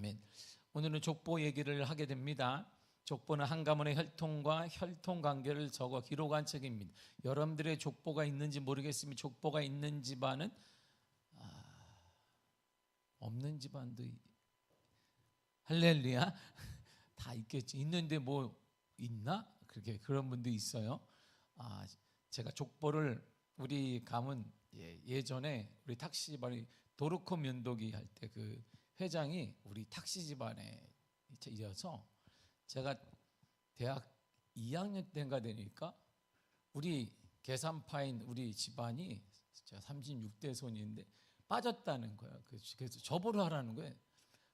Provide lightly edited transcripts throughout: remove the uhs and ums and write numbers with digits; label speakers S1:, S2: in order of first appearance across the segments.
S1: 아멘. 오늘은 족보 얘기를 하게 됩니다. 족보는 한 가문의 혈통과 혈통관계를 적어 기록한 책입니다. 여러분들의 족보가 있는지 모르겠으면 족보가 있는 집안은 없는 집안도 할렐루야 다 있겠지. 있는데 뭐 있나? 그렇게 그런 분도 있어요. 제가 족보를 우리 가문 예전에 우리 탁씨 집안이 도르코 면도기 할 때 그 회장이 우리 탁씨 집안에 이어서 제가 대학 2학년 때인가 되니까 우리 계산파인 우리 집안이 제가 36대 손인데 빠졌다는 거예요. 그래서 접어를 하라는 거예요.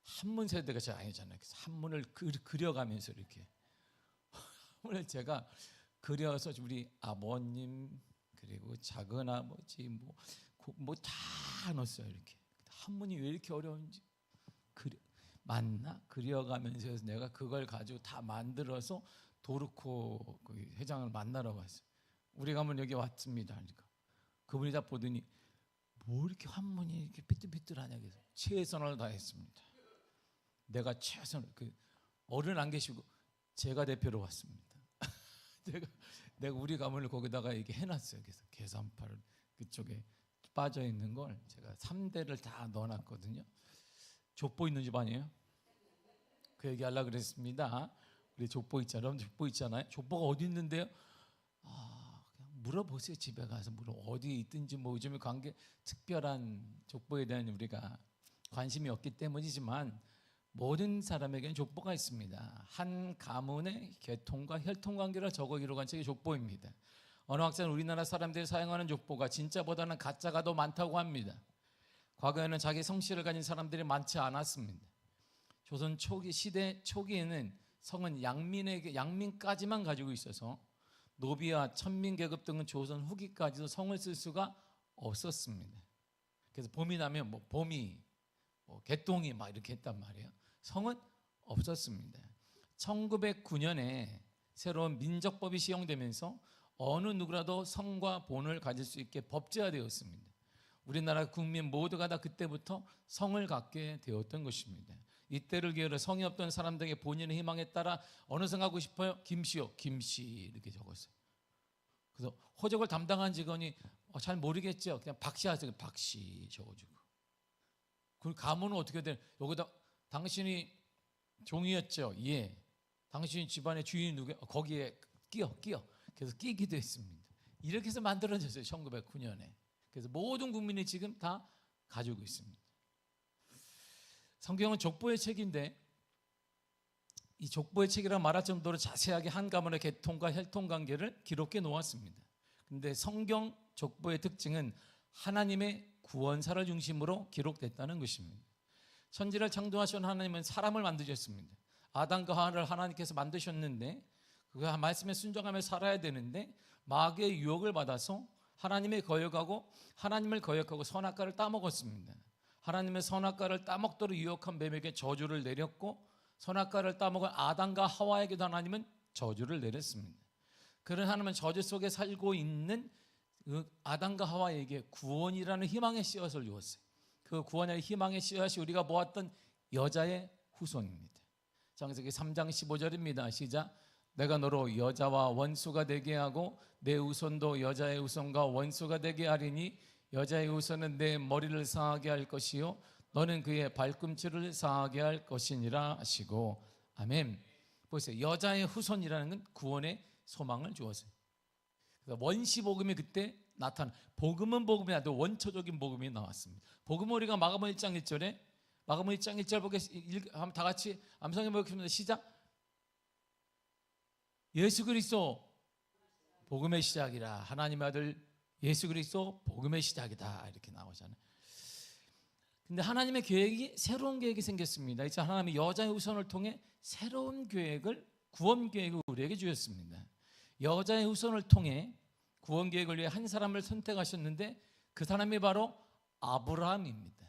S1: 한문 세대가 제가 아니잖아요. 그래서 한문을 그려가면서 이렇게 한문을 제가 그려서 우리 아버님 그리고 작은 아버지 뭐 다 넣었어요. 이렇게 한문이 왜 이렇게 어려운지 맞나? 그려가면서 내가 그걸 가지고 다 만들어서 도르코 회장을 만나러 갔어요. 우리 가면 여기 왔습니다. 그러니까 그분이 다 보더니 뭐 이렇게 한문이 이렇게 삐뚤삐뚤하냐 그래서 최선을 다했습니다. 내가 최선을 어른 안 계시고 제가 대표로 왔습니다. 내가 우리 가문을 거기다가 이렇게 해놨어요. 그래서 계산파를 그쪽에 빠져 있는 걸 제가 3대를 다 넣어놨거든요. 족보 있는 집 아니에요? 그 얘기하려고 그랬습니다. 우리 족보 있잖아요. 족보 있잖아요. 족보가 어디 있는데요? 그냥 물어보세요. 집에 가서 어디 있든지 요즘에 특별한 족보에 대한 우리가 관심이 없기 때문이지만 모든 사람에게는 족보가 있습니다. 한 가문의 계통과 혈통관계를 적어 기록한 책이 족보입니다. 어느 학자는 우리나라 사람들이 사용하는 족보가 진짜보다는 가짜가 더 많다고 합니다. 과거에는 자기 성씨를 가진 사람들이 많지 않았습니다. 조선 시대 초기에는 성은 양민까지만 가지고 있어서 노비와 천민 계급 등은 조선 후기까지도 성을 쓸 수가 없었습니다. 그래서 봄이 나면 봄이 개똥이 막 이렇게 했단 말이에요. 성은 없었습니다. 1909년에 새로운 민족법이 시행되면서 어느 누구라도 성과 본을 가질 수 있게 법제화되었습니다. 우리나라 국민 모두가 다 그때부터 성을 갖게 되었던 것입니다. 이때를 기회로 성이 없던 사람들에게 본인의 희망에 따라 어느 성 하고 싶어요? 김씨요. 김씨 이렇게 적었어요. 그래서 호적을 담당한 직원이 잘 모르겠죠. 그냥 박씨 하세요. 박씨 적어주고. 그 가문은 어떻게 돼? 여기다 당신이 종이었죠. 예. 당신이 집안의 주인이 누구야? 거기에 끼어. 그래서 끼기도 했습니다. 이렇게 해서 만들어졌어요. 1909년에. 그래서 모든 국민이 지금 다 가지고 있습니다. 성경은 족보의 책인데 이 족보의 책이라 말할 정도로 자세하게 한 가문의 계통과 혈통관계를 기록해 놓았습니다. 그런데 성경 족보의 특징은 하나님의 구원사를 중심으로 기록됐다는 것입니다. 천지를 창조하신 하나님은 사람을 만드셨습니다. 아담과 하와를 하나님께서 만드셨는데 그 말씀에 순종하며 살아야 되는데 마귀의 유혹을 받아서 하나님을 거역하고 선악과를 따먹었습니다. 하나님의 선악과를 따먹도록 유혹한 뱀에게 저주를 내렸고 선악과를 따먹은 아담과 하와에게도 하나님은 저주를 내렸습니다. 그런 하나님은 저주 속에 살고 있는 아담과 하와에게 구원이라는 희망의 씨앗을 주었어요. 그 구원의 희망의 씨앗이 우리가 모았던 여자의 후손입니다. 창세기 3장 15절입니다. 시작. 내가 너로 여자와 원수가 되게 하고 내 후손도 여자의 후손과 원수가 되게 하리니 여자의 후손은 내 머리를 상하게 할 것이요 너는 그의 발꿈치를 상하게 할 것이니라 하시고 아멘. 보세요. 여자의 후손이라는 건 구원의 소망을 주었어요. 원시 복음이 그때 나타나. 복음은 복음이 아니라 원초적인 복음이 나왔습니다. 복음은 우리가 마가복음 1장 1절에 마가복음 1장 1절 보겠습니다. 다 같이 암송해 보겠습니다. 시작. 예수 그리스도 복음의 시작이라. 하나님의 아들 예수 그리스도 복음의 시작이다. 이렇게 나오잖아요. 근데 하나님의 계획이 새로운 계획이 생겼습니다. 이제 하나님이 여자의 후손을 통해 새로운 계획을 구원 계획을 우리에게 주셨습니다. 여자의 후손을 통해 구원 계획을 위해 한 사람을 선택하셨는데 그 사람이 바로 아브라함입니다.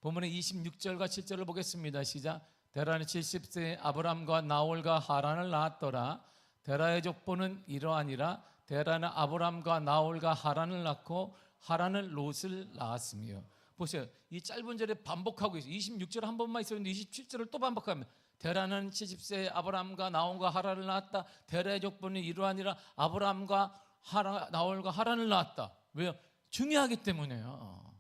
S1: 본문의 26절과 7절을 보겠습니다. 시작. 데라는 70세에 아브라함과 나홀과 하란을 낳았더라. 데라의 족보는 이러하니라. 데라는 아브라함과 나홀과 하란을 낳고 하란은 롯을 낳았으며 보세요. 이 짧은 절에 반복하고 있어요. 26절 한 번만 있었는데 27절을 또 반복하면 데라는 70세에 아브라함과 나홀과 하란을 낳았다. 데라의 족보는 이러하니라. 아브라함과 나홀과 하란을 낳았다. 왜요? 중요하기 때문에요.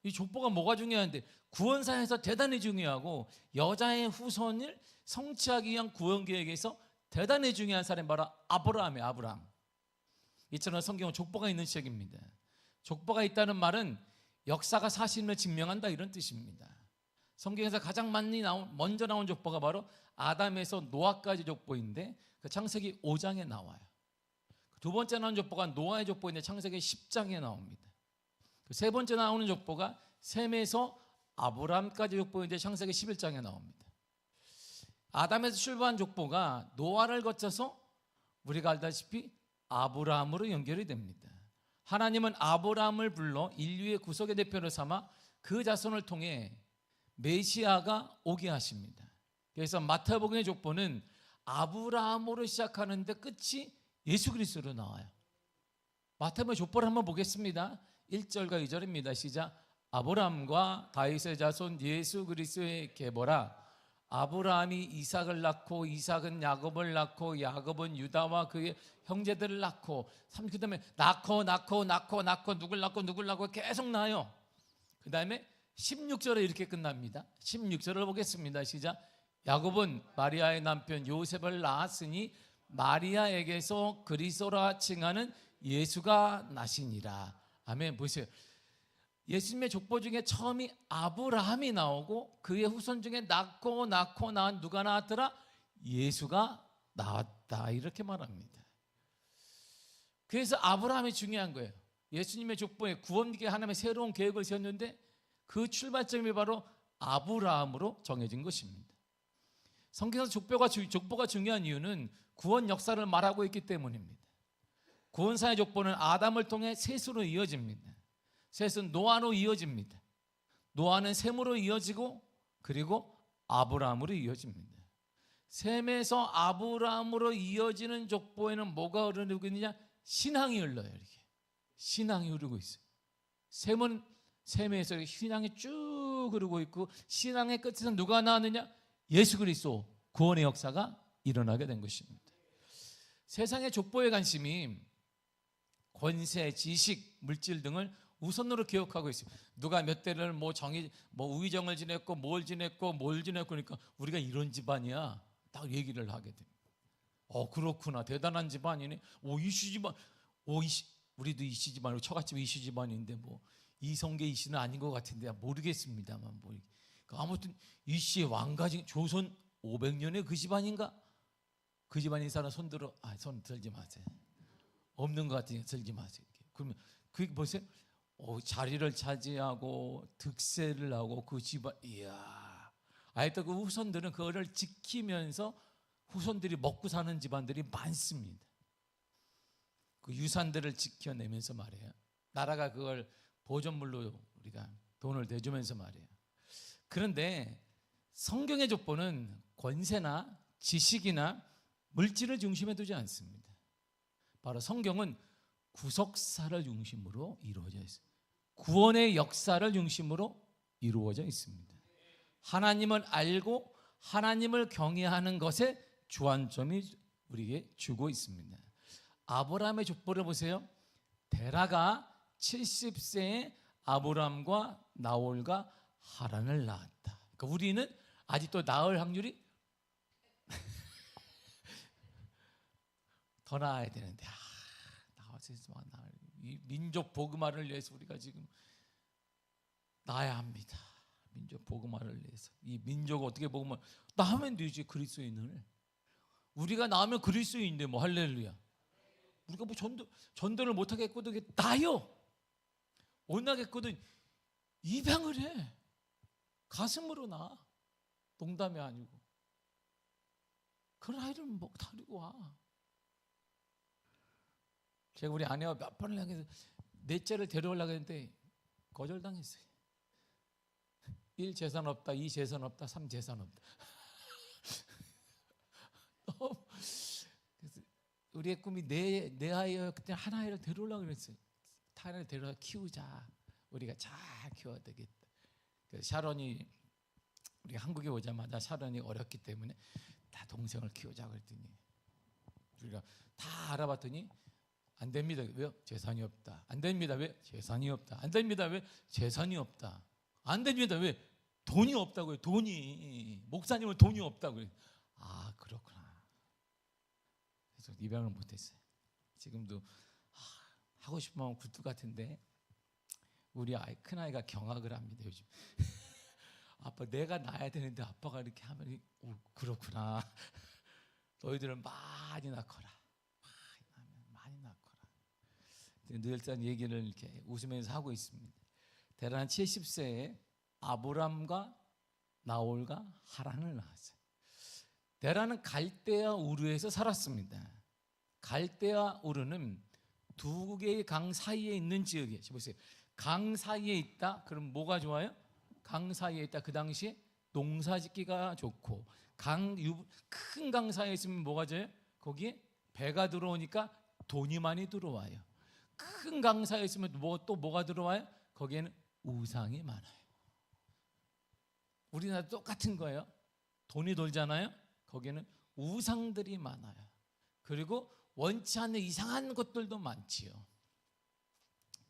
S1: 이 족보가 뭐가 중요한데 구원사에서 대단히 중요하고 여자의 후손을 성취하기 위한 구원 계획에서 대단히 중요한 사람이 바로 아브라함이에요. 아브라함. 이처럼 성경은 족보가 있는 책입니다. 족보가 있다는 말은 역사가 사실을 증명한다 이런 뜻입니다. 성경에서 가장 먼저 나온 족보가 바로 아담에서 노아까지 족보인데 그 창세기 5장에 나와요. 두 번째 나온 족보가 노아의 족보인데 창세기 10장에 나옵니다. 세 번째 나오는 족보가 셈에서 아브라함까지 족보인데 창세기 11장에 나옵니다. 아담에서 출발한 족보가 노아를 거쳐서 우리가 알다시피 아브라함으로 연결이 됩니다. 하나님은 아브라함을 불러 인류의 구속의 대표로 삼아 그 자손을 통해 메시아가 오게 하십니다. 그래서 마태복음의 족보는 아브라함으로 시작하는데 끝이 예수 그리스도로 나와요. 마태복음의 족보를 한번 보겠습니다. 1절과 2절입니다. 시작. 아브라함과 다윗의 자손 예수 그리스도의 계보라. 아브라함이 이삭을 낳고 이삭은 야곱을 낳고 야곱은 유다와 그의 형제들을 낳고 그 다음에 낳고 누굴 낳고 계속 낳아요. 그 다음에 16절에 이렇게 끝납니다. 16절을 보겠습니다. 시작. 야곱은 마리아의 남편 요셉을 낳았으니 마리아에게서 그리스도라 칭하는 예수가 나시니라. 아멘. 보세요. 예수님의 족보 중에 처음이 아브라함이 나오고 그의 후손 중에 낳고 낳은 누가 나왔더라? 예수가 나왔다 이렇게 말합니다. 그래서 아브라함이 중요한 거예요. 예수님의 족보에 구원기에 하나님의 새로운 계획을 세웠는데 그 출발점이 바로 아브라함으로 정해진 것입니다. 성경에서 족보가 중요한 이유는 구원 역사를 말하고 있기 때문입니다. 구원사의 족보는 아담을 통해 셋으로 이어집니다. 셋은 노아로 이어집니다. 노아는 셈으로 이어지고 그리고 아브라함으로 이어집니다. 셈에서 아브라함으로 이어지는 족보에는 뭐가 흐르고 있느냐? 신앙이 흘러요. 이렇게 신앙이 흐르고 있어요. 셈은 셈에서 신앙이 쭉 흐르고 있고 신앙의 끝에서 누가 나왔느냐? 예수 그리스도 구원의 역사가 일어나게 된 것입니다. 세상의 족보의 관심이 권세, 지식, 물질 등을 우선으로 기억하고 있어요. 누가 몇 대를 우의정을 지냈고 뭘 지냈고 그러니까 우리가 이런 집안이야 딱 얘기를 하게 됩니다. 그렇구나, 대단한 집안이네. 이씨 집안, 우리도 이씨 집안이고 처갓집 이씨 집안인데 이성계 이씨는 아닌 것 같은데 모르겠습니다만 아무튼 이씨의 왕가지 조선 500년의 그 집안인가? 그 집안인 사람 손 들지 마세요. 없는 것 같으니까 들지 마세요. 그러면 그게 보세요. 자리를 차지하고 득세를 하고 그 집안, 이야. 아직도 그 후손들은 그거를 지키면서 후손들이 먹고 사는 집안들이 많습니다. 그 유산들을 지켜내면서 말이에요. 나라가 그걸 보존물로 우리가 돈을 대주면서 말이에요. 그런데 성경의 족보는 권세나 지식이나 물질을 중심에 두지 않습니다. 바로 성경은 구속사를 중심으로 이루어져 있습니다. 구원의 역사를 중심으로 이루어져 있습니다. 하나님을 알고 하나님을 경외하는 것에 주안점이 우리에게 주고 있습니다. 아브라함의 족보를 보세요. 데라가 70세에 아브라함과 나홀과 하란을 낳았다. 그러니까 우리는 아직도 낳을 확률이 더 낳아야 되는데 이 민족 복음화를 위해서 우리가 지금 낳아야 합니다. 민족 복음화를 위해서 이 민족 어떻게 복음화 낳으면 되지. 그리스도인을 우리가 낳으면 그리스도인인데 할렐루야. 우리가 전도를 못하겠거든 나요. 못 나겠거든 입양을 해. 가슴으로 낳아. 농담이 아니고 그런 아이를 데리고 와. 제가 우리 아내와 몇 번을 해서 넷째를 데려오려고 했는데 거절당했어요. 1 재산 없다, 2 재산 없다, 3 재산 없다. 그래서 우리의 꿈이 내 아이와 그때 한 아이를 데려오려고 그랬어요. 하나를 데려와 키우자. 우리가 잘 키워야 되겠다. 샤론이 우리가 한국에 오자마자 샤론이 어렸기 때문에 다 동생을 키우자 그랬더니 우리가 다 알아봤더니 안 됩니다. 왜요? 재산이 없다. 안 됩니다. 왜? 재산이 없다. 안 됩니다. 왜? 재산이 없다. 안 됩니다. 왜? 돈이 없다고요. 돈이. 목사님은 돈이 없다고요. 아, 그렇구나. 그래서 입양을 못했어요. 지금도 하고 싶으면 굴뚝 같은데 우리 큰 아이가 경악을 합니다. 요즘. 아빠 내가 낳아야 되는데 아빠가 이렇게 하면 그렇구나. 너희들은 많이 낳거라. 많이 낳거라. 늘상 얘기를 이렇게 웃으면서 하고 있습니다. 데라는 70세에 아브람과 나홀과 하란을 낳았어요. 데라는 갈대아 우르에서 살았습니다. 갈대아 우르는 두 개의 강 사이에 있는 지역이에요. 보세요. 강 사이에 있다. 그럼 뭐가 좋아요? 강 사이에 있다. 그 당시에 농사짓기가 좋고 큰 강 사이에 있으면 뭐가 좋아요? 거기에 배가 들어오니까 돈이 많이 들어와요. 큰 강 사이에 있으면 또 뭐가 들어와요? 거기에는 우상이 많아요. 우리나라 똑같은 거예요. 돈이 돌잖아요. 거기에는 우상들이 많아요. 그리고 원치 않는 이상한 것들도 많지요.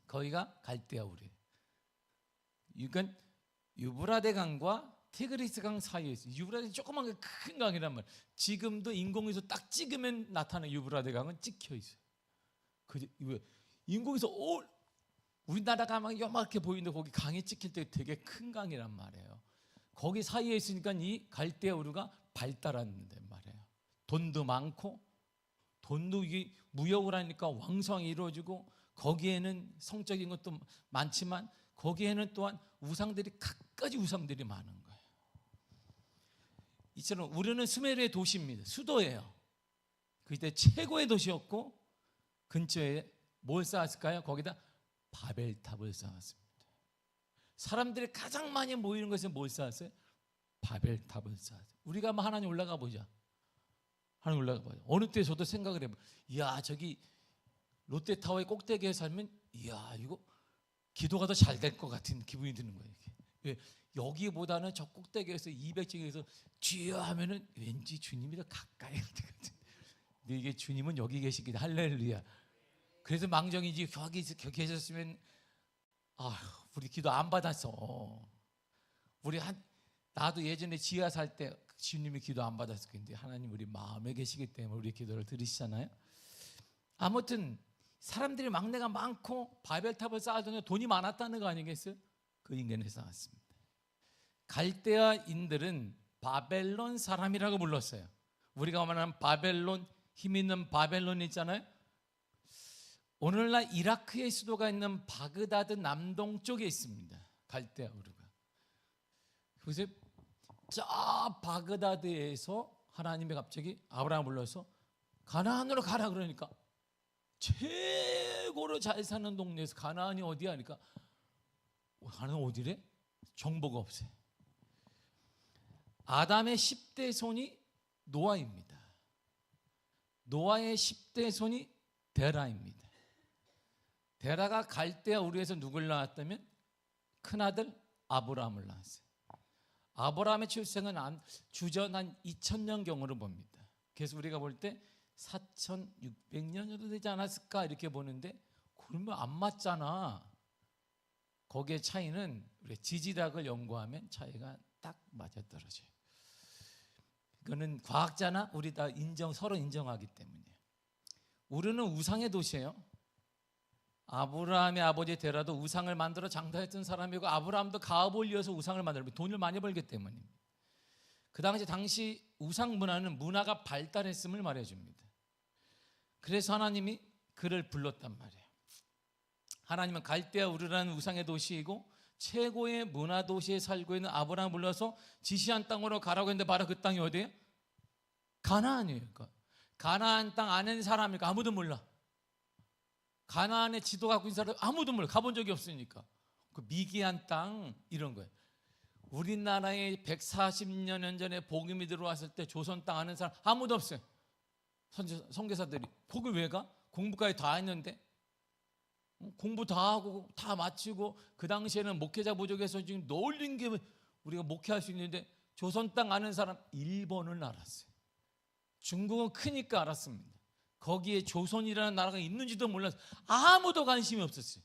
S1: 거기가 갈대아 우르. 이건 유브라데 강과 티그리스 강 사이에 있어요. 유브라데 조그만 큰 강이란 말이에요. 지금도 인공위성 딱 찍으면 나타나는 유브라데 강은 찍혀 있어요. 인공위성 우리나라가 막 요만하게 보이는데 거기 강이 찍힐 때 되게 큰 강이란 말이에요. 거기 사이에 있으니까 이 갈대아 우르가 발달하는 말이에요. 돈도 많고 돈도 이게 무역을 하니까 왕성히 이루어지고 거기에는 성적인 것도 많지만 거기에는 또한 갖가지 우상들이 많은 거예요. 이처럼 우리는 수메르의 도시입니다. 수도예요. 그때 최고의 도시였고 근처에 뭘 쌓았을까요? 거기다 바벨탑을 쌓았습니다. 사람들이 가장 많이 모이는 것은 뭘 쌓았어요? 바벨탑을 쌓았어요. 우리가 한번 하나님 올라가 보자. 하나님 올라가 보자. 어느 때 저도 생각을 해봐요. 이야, 저기 롯데타워의 꼭대기에 살면 이야, 이거 기도가 더 잘 될 것 같은 기분이 드는 거예요. 왜? 여기보다는 저 꼭대기에서 200층에서 주여 하면은 왠지 주님이 더 가까이 할 것 같은. 근데 이게 주님은 여기 계시기도 할렐루야. 그래서 망정이지 거기 계셨으면 우리 기도 안 받았어. 나도 예전에 지하 살 때 주님이 기도 안 받았을 텐데 하나님 우리 마음에 계시기 때문에 우리 기도를 들으시잖아요. 아무튼 사람들이 막내가 많고 바벨탑을 쌓아두면 돈이 많았다는 거 아니겠어요? 그 인근에 쌓았습니다. 갈대아인들은 바벨론 사람이라고 불렀어요. 우리가 말하는 바벨론, 힘 있는 바벨론 있잖아요. 오늘날 이라크의 수도가 있는 바그다드 남동쪽에 있습니다. 갈대아 우르가. 그래서 저 바그다드에서 하나님이 갑자기 아브라함을 불러서 가나안으로 가라 그러니까 최고로 잘 사는 동네에서 가나안이 어디야? 하니까 가나안 어디래? 정보가 없어요. 아담의 10대 손이 노아입니다. 노아의 10대 손이 데라입니다. 데라가 갈대아 우르에서 누굴 낳았다면 큰아들 아브라함을 낳았어요. 아브라함의 출생은 주전 한 2000년경으로 봅니다. 그래서 우리가 볼 때 4600년 정도 되지 않았을까 이렇게 보는데 그러면 안 맞잖아. 거기에 차이는 우리 지지학을 연구하면 차이가 딱 맞아떨어져요. 이거는 과학자나 우리 다 서로 인정하기 때문이에요. 우르는 우상의 도시예요. 아브라함의 아버지 데라도 우상을 만들어 장사했던 사람이고 아브라함도 가업을 이어서 우상을 만들어 돈을 많이 벌기 때문입니다. 그 당시 우상 문화가 발달했음을 말해줍니다. 그래서 하나님이 그를 불렀단 말이에요. 하나님은 갈대아 우르라는 우상의 도시이고 최고의 문화 도시에 살고 있는 아브라함을 불러서 지시한 땅으로 가라고 했는데 바로 그 땅이 어디예요? 가나안이에요. 가나안 땅 아는 사람이니까 아무도 몰라. 가나안의 지도 갖고 있는 사람 아무도 몰라. 가본 적이 없으니까. 그 미기한 땅 이런 거예요. 우리나라에 140년 전에 복음이 들어왔을 때 조선 땅 아는 사람 아무도 없어요. 선교사들이 복음 왜 가? 공부까지 다 했는데 공부 다 하고 다 마치고, 그 당시에는 목회자 부족해서 지금 널린 게 우리가 목회할 수 있는데 조선 땅 아는 사람 1번을 알았어요. 중국은 크니까 알았습니다. 거기에 조선이라는 나라가 있는지도 몰라서 아무도 관심이 없었어요.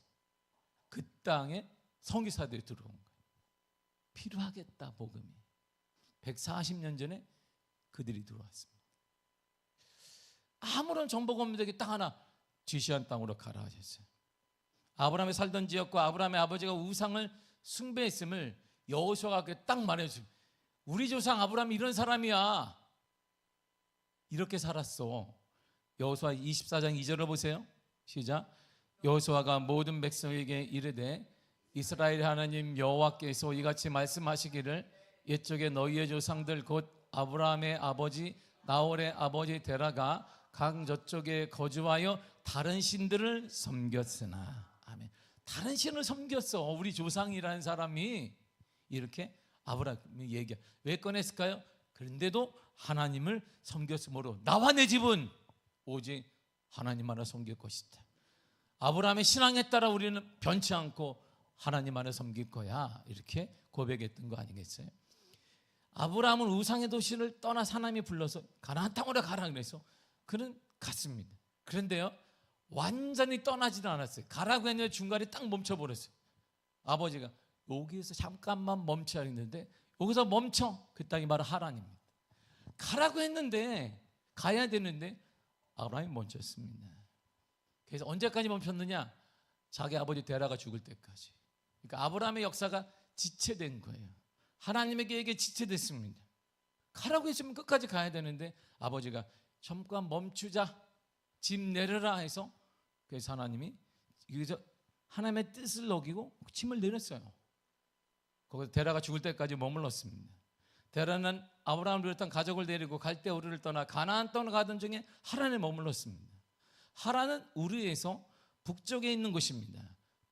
S1: 그 땅에 선교사들이 들어온 거예요. 필요하겠다 복음이. 140년 전에 그들이 들어왔습니다. 아무런 정보가 없는데 땅 하나 지시한 땅으로 가라 하셨어요. 아브라함이 살던 지역과 아브라함의 아버지가 우상을 숭배했음을 여호수아가 딱 말해주세요. 우리 조상 아브라함이 이런 사람이야. 이렇게 살았어. 여호수아 24장 2절을 보세요. 시작. 여호수아가 모든 백성에게 이르되 이스라엘 하나님 여호와께서 이같이 말씀하시기를 옛적에 너희의 조상들 곧 아브라함의 아버지 나홀의 아버지 데라가 강 저쪽에 거주하여 다른 신들을 섬겼으나. 아멘. 다른 신을 섬겼어. 우리 조상이라는 사람이. 이렇게 아브라함이 얘기해. 왜 꺼냈을까요? 그런데도 하나님을 섬겼으므로 나와 내 집은 오직 하나님 하나 섬길 것이다. 아브라함의 신앙에 따라 우리는 변치 않고 하나님 하나 섬길 거야. 이렇게 고백했던 거 아니겠어요? 아브라함은 우상의 도시를 떠나 하나님이 불러서 가나안 땅으로 가라 그래서 그는 갔습니다. 그런데요, 완전히 떠나지는 않았어요. 가라고 했는데 중간에 딱 멈춰버렸어요. 아버지가 여기서 잠깐만 멈춰야 했는데 여기서 멈춰. 그 땅이 바로 하나님입니다. 가라고 했는데 가야 되는데 아브라함이 멈췄습니다. 그래서 언제까지 멈췄느냐? 자기 아버지 데라가 죽을 때까지. 그러니까 아브라함의 역사가 지체된 거예요. 하나님에게 지체됐습니다. 가라고 했으면 끝까지 가야 되는데 아버지가 잠깐 멈추자, 집 내려라 해서, 그래서 하나님이 여기서 하나님의 뜻을 어기고 짐을 내렸어요. 거기서 데라가 죽을 때까지 머물렀습니다. 데라는 아브라함을 비롯한 가족을 데리고 갈대아 우르를 떠나 가나안 땅을 가던 중에 하란에 머물렀습니다. 하란은 우르에서 북쪽에 있는 곳입니다.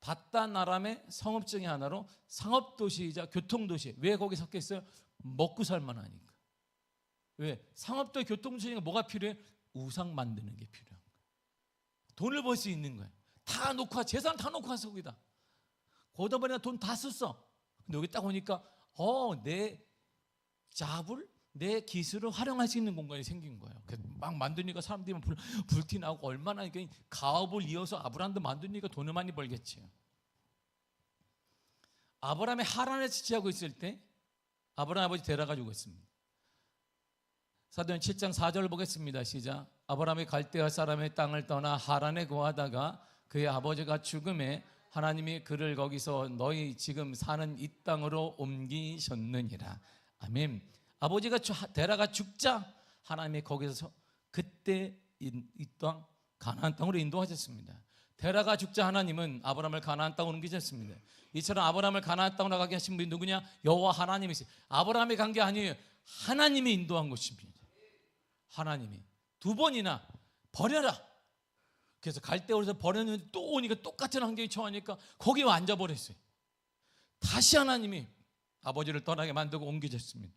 S1: 바단 아람의 성읍 중의 하나로 상업도시이자 교통도시. 왜 거기 섞였어요? 먹고 살만 하니까. 왜? 상업도 교통도시니까 뭐가 필요해? 우상 만드는 게 필요한 거예요. 돈을 벌 수 있는 거예요. 다 놓고, 재산 다 놓고 와서 거기다. 거기다 보니까 돈 다 썼어. 근데 여기 딱 오니까 내 잡을, 내 기술을 활용할 수 있는 공간이 생긴 거예요. 막 만드니까 사람들이 불티나고 얼마나 가업을 이어서 아브라함도 만드니까 돈을 많이 벌겠지요. 아브라함이 하란에 지체하고 있을 때 아브라함 아버지 데라가 죽었습니다. 사도행 7장 4절을 보겠습니다. 시작. 아브라함이 갈대아 사람의 땅을 떠나 하란에 거하다가 그의 아버지가 죽음에 하나님이 그를 거기서 너희 지금 사는 이 땅으로 옮기셨느니라. 아멘. 아버지가 데라가 죽자 하나님이 거기서 그때 이 땅 가나안 땅으로 인도하셨습니다. 데라가 죽자 하나님은 아브라함을 가나안 땅으로 옮기셨습니다. 이처럼 아브라함을 가나안 땅으로 가게 하신 분이 누구냐? 여호와 하나님이세요. 아브라함이 간 게 아니에요. 하나님이 인도한 것입니다. 하나님이 두 번이나 버려라. 그래서 갈대아에서 버렸는데 또 오니까 똑같은 환경에 처하니까 거기에 앉아버렸어요. 다시 하나님이 아버지를 떠나게 만들고 옮겨졌습니다.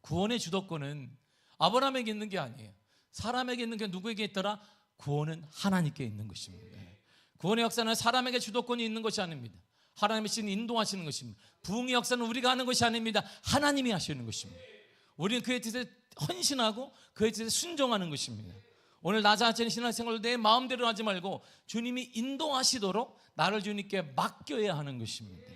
S1: 구원의 주도권은 아브라함에게 있는 게 아니에요. 사람에게 있는 게 누구에게 있더라? 구원은 하나님께 있는 것입니다. 구원의 역사는 사람에게 주도권이 있는 것이 아닙니다. 하나님이 신 인도하시는 것입니다. 부흥의 역사는 우리가 하는 것이 아닙니다. 하나님이 하시는 것입니다. 우리는 그의 뜻에 헌신하고 그의 뜻에 순종하는 것입니다. 오늘 나 자신의 신앙생활을 내 마음대로 하지 말고 주님이 인도하시도록 나를 주님께 맡겨야 하는 것입니다.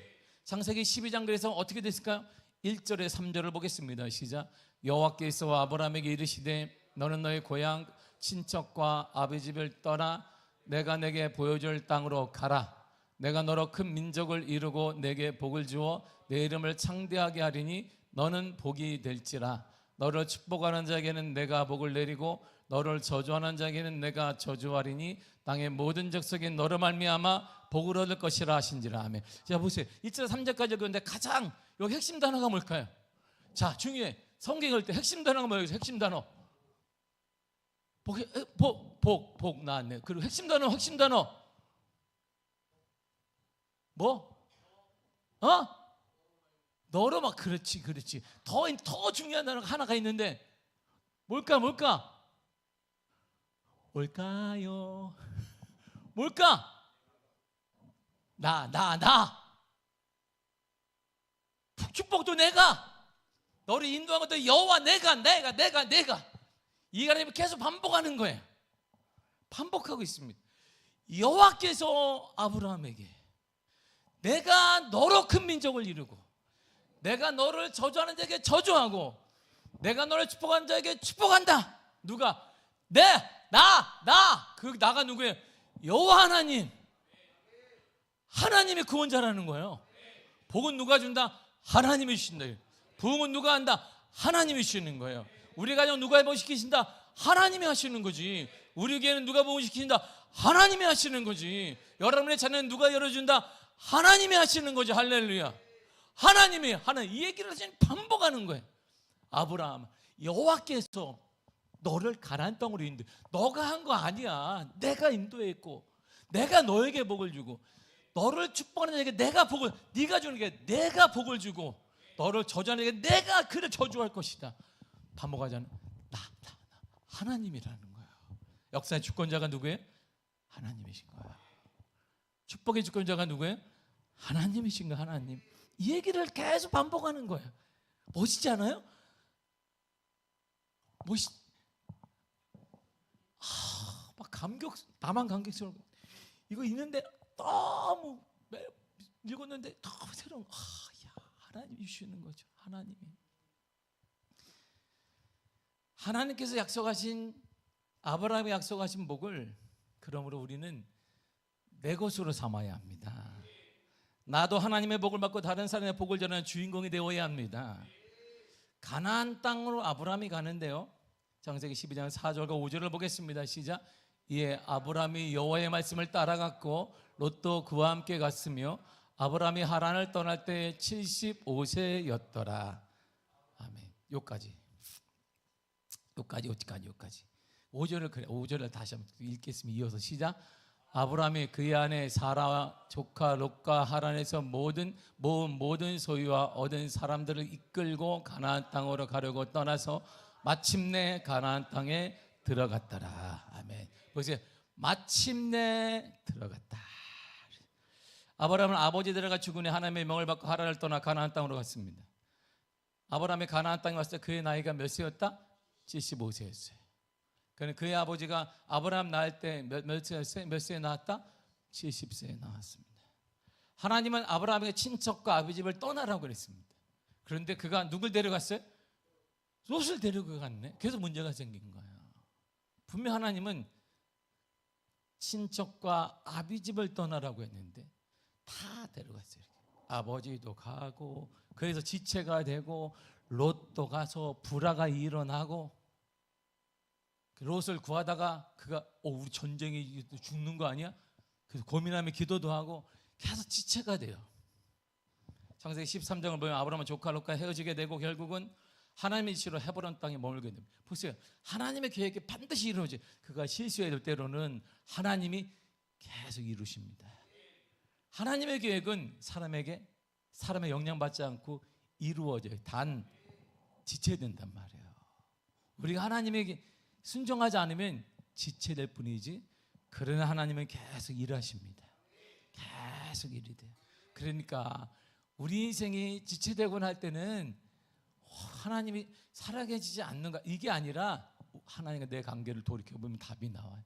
S1: 창세기 12장 그래서 어떻게 됐을까요? 1절에 3절을 보겠습니다. 시작. 여호와께서 아브라함에게 이르시되 너는 너의 고향 친척과 아비 집을 떠나 내가 내게 보여줄 땅으로 가라. 내가 너로 큰 민족을 이루고 내게 복을 주어 내 이름을 창대하게 하리니 너는 복이 될지라. 너를 축복하는 자에게는 내가 복을 내리고 너를 저주하는 자에게는 내가 저주하리니 땅의 모든 족속이 너로 말미암아 복을 얻을 것이라 하신지라. 아멘. 자 보세요. 1절 3절까지 그런데 가장 여기 핵심 단어가 뭘까요? 자 중요해. 성경 읽을 때 핵심 단어가 뭐예요? 핵심 단어. 복 나왔네. 그리고 핵심 단어 뭐? 너로 막 그렇지. 더 중요한 단어가 하나가 있는데 뭘까요? 뭘까? 나 축복도 내가, 너를 인도한 것도 여호와 내가 이 하나님이 계속 반복하는 거예요. 반복하고 있습니다. 여호와께서 아브라함에게 내가 너로 큰 민족을 이루고 내가 너를 저주하는 자에게 저주하고 내가 너를 축복하는 자에게 축복한다. 누가? 그 나가 누구예요? 여호와 하나님. 하나님이 구원자라는 거예요. 복은 누가 준다? 하나님이 주신다. 부흥은 누가 한다? 하나님이 주시는 거예요. 우리 가정 누가 회복시키신다? 하나님이 하시는 거지. 우리 교회는 누가 복음시키신다? 하나님이 하시는 거지. 여러분의 자녀는 누가 열어준다? 하나님이 하시는 거지. 할렐루야. 하나님이 이 얘기를 반복하는 거예요. 아브라함, 여호와께서 너를 가나안 땅으로 인도. 너가 한 거 아니야. 내가 인도했고 내가 너에게 복을 주고 너를 축복하는 자에게 내가 복을, 네가 주는 게 내가 복을 주고 너를 저주하는 자에게 내가 그를 저주할 것이다. 반복하자는 나 하나님이라는 거예요. 역사의 주권자가 누구예요? 하나님이신 거예요. 축복의 주권자가 누구예요? 하나님이신 거예요. 하나님. 이 얘기를 계속 반복하는 거예요. 멋있지 않아요? 막 나만 감격스러워. 이거 있는데 너무 읽었는데 너무 새로운. 하나님이 주시는 거죠. 하나님께서 약속하신, 아브라함이 약속하신 복을 그러므로 우리는 내 것으로 삼아야 합니다. 나도 하나님의 복을 받고 다른 사람의 복을 전하는 주인공이 되어야 합니다. 가나안 땅으로 아브라함이 가는데요, 창세기 12장 4절과 5절을 보겠습니다. 시작. 이에 아브라함이 여호와의 말씀을 따라갔고 롯도 그와 함께 갔으며 아브라함이 하란을 떠날 때 75세였더라. 아멘. 여기까지. 5절을 다시 한번 읽겠습니다. 이어서 시작. 아브라함이 그의 아내 사라와 조카 롯과 하란에서 모든 소유와 얻은 사람들을 이끌고 가나안 땅으로 가려고 떠나서 마침내 가나안 땅에 들어갔더라. 아멘. 보세요. 마침내 들어갔다. 아브라함은 아버지들과 죽은 후 하나님의 명을 받고 하란을 떠나 가나안 땅으로 갔습니다. 아브라함이 가나안 땅에 왔을 때 그의 나이가 몇 세였다? 75세였어요. 그러니까 그의 아버지가 아브라함 낳을 때 몇 세에 낳았다? 70세에 낳았습니다. 하나님은 아브라함에게 친척과 아비 집을 떠나라고 그랬습니다. 그런데 그가 누굴 데려갔어요? 롯을 데리고 갔네. 그래서 문제가 생긴 거예요. 분명 하나님은 친척과 아비 집을 떠나라고 했는데 다 데려갔어요. 아버지도 가고, 그래서 지체가 되고 롯도 가서 불화가 일어나고, 롯을 구하다가 그가 우리 전쟁이 죽는 거 아니야? 그래서 고민하며 기도도 하고 계속 지체가 돼요. 창세기 13장을 보면 아브라함은 조카 롯과 헤어지게 되고 결국은 하나님의 지시로 헤브론 땅에 머물게 됩니다. 보세요. 하나님의 계획이 반드시 이루어져요. 그가 실수해야 될 때로는 하나님이 계속 이루십니다. 하나님의 계획은 사람의 영향받지 않고 이루어져요. 단 지체된단 말이에요. 우리가 하나님에게 순종하지 않으면 지체될 뿐이지, 그러나 하나님은 계속 일하십니다. 계속 일이 돼요. 그러니까 우리 인생이 지체되고 날 때는 하나님이 살아계시지 않는가, 이게 아니라 하나님과 내 관계를 돌이켜보면 답이 나와요.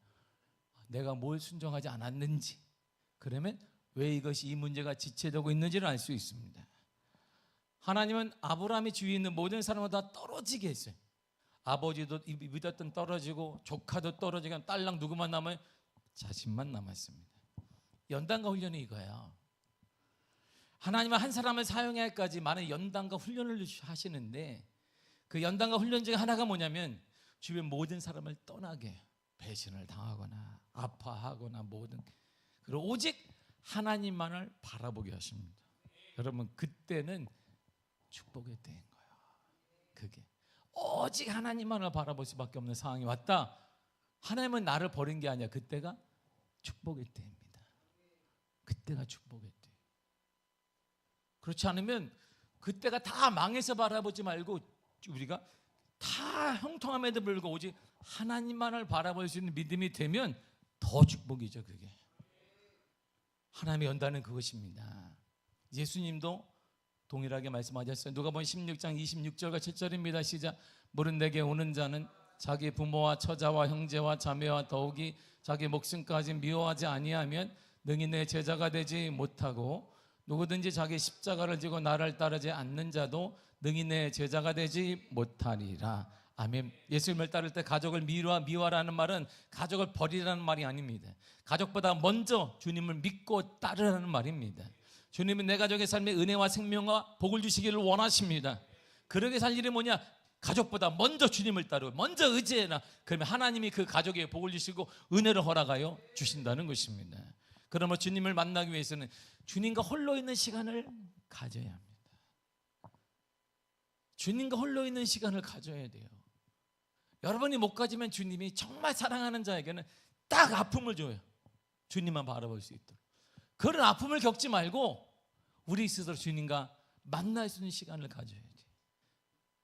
S1: 내가 뭘 순종하지 않았는지, 그러면 왜 이 문제가 지체되고 있는지를 알 수 있습니다. 하나님은 아브라함이 주위에 있는 모든 사람을 다 떨어지게 했어요. 아버지도 믿었던 떨어지고, 조카도 떨어지고, 딸랑 누구만 남아요? 자신만 남았습니다. 연단과 훈련이 이거예요. 하나님은 한 사람을 사용해야 할까지 많은 연단과 훈련을 하시는데, 그 연단과 훈련 중에 하나가 뭐냐면 주변 모든 사람을 떠나게, 배신을 당하거나 아파하거나 그리고 오직 하나님만을 바라보게 하십니다. 여러분, 그때는 축복의 때인 거예요. 그게 오직 하나님만을 바라볼 수밖에 없는 상황이 왔다. 하나님은 나를 버린 게 아니야. 그때가 축복의 때입니다. 그때가 축복의 때. 그렇지 않으면 그때가 다 망해서 바라보지 말고 우리가 다 형통함에도 불구하고 오직 하나님만을 바라볼 수 있는 믿음이 되면 더 축복이죠. 그게 하나님의 연단은 그것입니다. 예수님도 동일하게 말씀하셨어요. 누가복음 16장 26절과 7절입니다. 시작. 모른 내게 오는 자는 자기 부모와 처자와 형제와 자매와 더욱이 자기 목숨까지 미워하지 아니하면 능히 내 제자가 되지 못하고, 누구든지 자기 십자가를 지고 나를 따르지 않는 자도 능히 내 제자가 되지 못하리라. 아멘. 예수님을 따를 때 가족을 미워하라는 말은 가족을 버리라는 말이 아닙니다. 가족보다 먼저 주님을 믿고 따르라는 말입니다. 주님은 내 가족의 삶에 은혜와 생명과 복을 주시기를 원하십니다. 그러게 살 일이 뭐냐? 가족보다 먼저 주님을 따르고 먼저 의지해라. 그러면 하나님이 그 가족에 복을 주시고 은혜를 허락하여 주신다는 것입니다. 그러면 주님을 만나기 위해서는 주님과 홀로 있는 시간을 가져야 합니다. 주님과 홀로 있는 시간을 가져야 돼요. 여러분이 못 가지면 주님이 정말 사랑하는 자에게는 딱 아픔을 줘요. 주님만 바라볼 수 있도록. 그런 아픔을 겪지 말고 우리 스스로 주님과 만날 수 있는 시간을 가져야 돼요.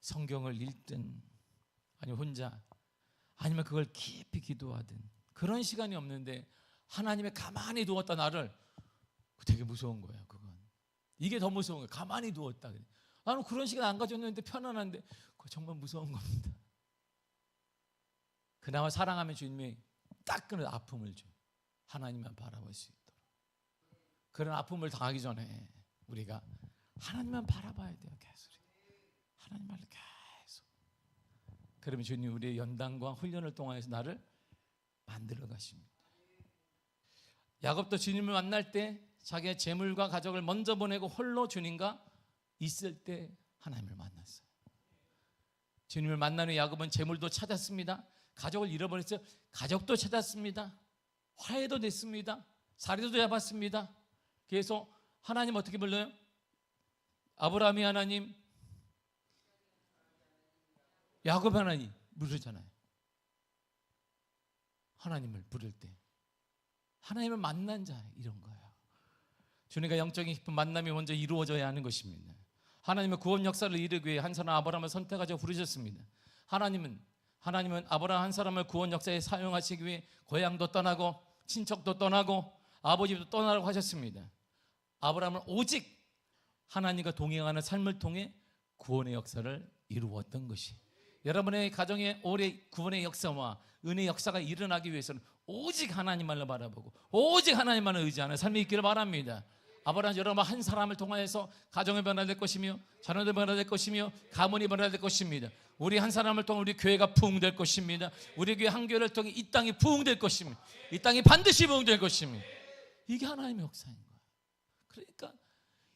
S1: 성경을 읽든 아니면 혼자 아니면 그걸 깊이 기도하든 그런 시간이 없는데 하나님의 가만히 누웠다 나를, 되게 무서운 거예요. 그건 이게 더 무서운 거예요. 가만히 누웠다. 나는 그런 시간 안 가졌는데 편안한데 그거 정말 무서운 겁니다. 그나마 사랑하면 주님이 딱 그런 아픔을 줘요. 하나님만 바라볼 수 있도록. 그런 아픔을 당하기 전에 우리가 하나님만 바라봐야 돼요. 계속 하나님만 계속. 그러면 주님 우리의 연단과 훈련을 통해서 나를 만들어 가십니다. 야곱도 주님을 만날 때 자기의 재물과 가족을 먼저 보내고 홀로 주님과 있을 때 하나님을 만났어요. 주님을 만난 후 야곱은 재물도 찾았습니다. 가족을 잃어버렸어요. 가족도 찾았습니다. 화해도 됐습니다. 자리도 잡았습니다. 그래서 하나님 어떻게 불러요? 아브라함이 하나님, 야곱 하나님 부르잖아요. 하나님을 부를 때 하나님을 만난 자, 이런 거예요. 주님과 영적인 깊은 만남이 먼저 이루어져야 하는 것입니다. 하나님의 구원 역사를 이루기 위해 한 사람 아브라함을 선택하여 부르셨습니다. 하나님은 아브라함 한 사람을 구원 역사에 사용하시기 위해 고향도 떠나고 친척도 떠나고 아버지도 떠나라고 하셨습니다. 아브라함은 오직 하나님과 동행하는 삶을 통해 구원의 역사를 이루었던 것이, 여러분의 가정에 올해 구원의 역사와 은혜의 역사가 일어나기 위해서는 오직 하나님만을 바라보고 오직 하나님만을 의지하는 삶이 있기를 바랍니다. 아브라함 여러분 한 사람을 통하여서 가정이 변화될 것이며 자녀들 변화될 것이며 가문이 변화될 것입니다. 우리 한 사람을 통해 우리 교회가 부흥될 것입니다. 우리 교회 한 교회를 통해 이 땅이 부흥될 것입니다. 이 땅이 반드시 부흥될 것입니다. 이게 하나님의 역사인 거예요. 그러니까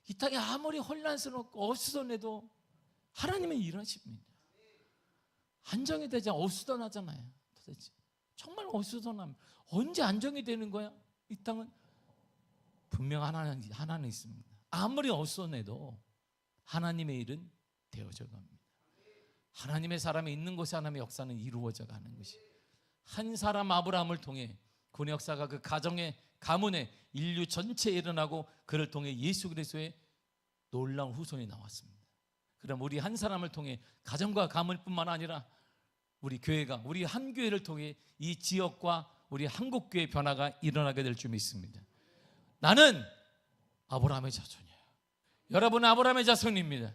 S1: 이 땅이 아무리 혼란스럽고 어수선해도 하나님은 일하십니다. 안정이 되지 않아 어수선하잖아요. 도대체 정말 어수선합니다. 언제 안정이 되는 거야? 이 땅은 분명 하나는 있습니다. 아무리 어수선해도 하나님의 일은 되어져 갑니다. 하나님의 사람이 있는 곳에 하나님의 역사는 이루어져 가는 것이, 한 사람 아브라함을 통해 구원의 역사가 그 가정에 가문에 인류 전체에 일어나고 그를 통해 예수 그리스도의 놀라운 후손이 나왔습니다. 그럼 우리 한 사람을 통해 가정과 가문뿐만 아니라 우리 교회가, 우리 한 교회를 통해 이 지역과 우리 한국 교회의 변화가 일어나게 될 줄 믿습니다. 나는 아브라함의 자손이에요. 여러분은 아브라함의 자손입니다.